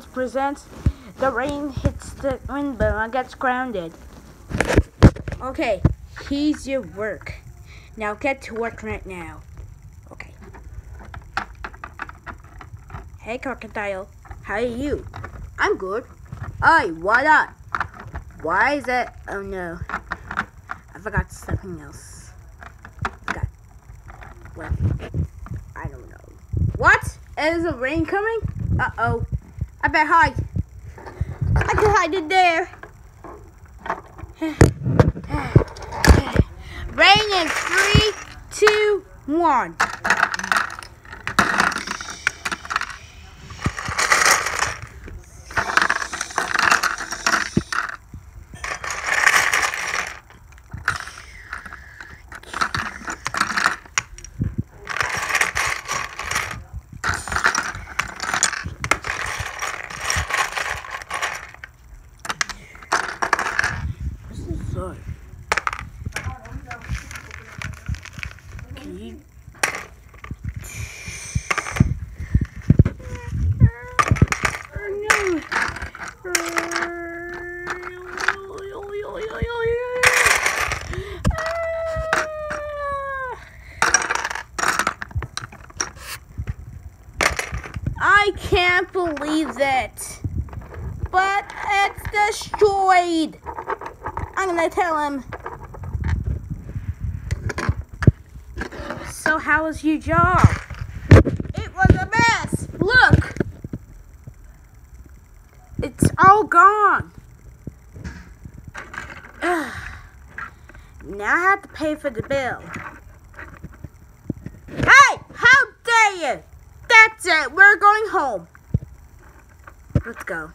Games presents The Rain Hits the Windmill and Gets Grounded. Okay, here's your work. Now get to work right now. Okay. Hey, Crocodile. How are you? I'm good. Hey, what up? Why is it? Oh no. I forgot something else. Forgot. What? I don't know. What? Is the rain coming? Uh-oh. I better hide. I can hide it there. Rain in 3, 2, 1. Sorry. Can you? I can't believe it, but it's destroyed. I'm gonna tell him. So how was your job? It was a mess. Look. It's all gone. Now I have to pay for the bill. Hey, how dare you? That's it. We're going home. Let's go.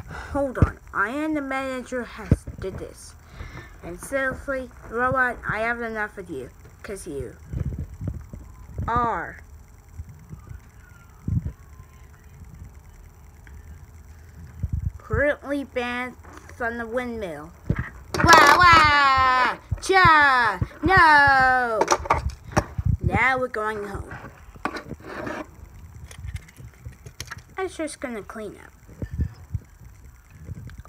Hold on, I am the manager has did this. And seriously, robot, I have enough of you. Cause you are currently banned from the windmill. Wah wah! Cha! No! Now we're going home. I'm just gonna clean up.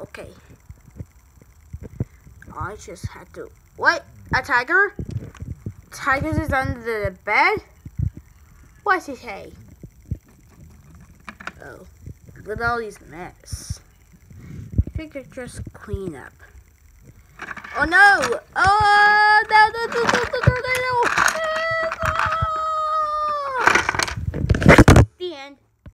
Okay. I just had to... What? A tiger? Tigers is under the bed? What's he say? Oh. Look at all these mess. I think I just clean up. Oh no! Oh! No!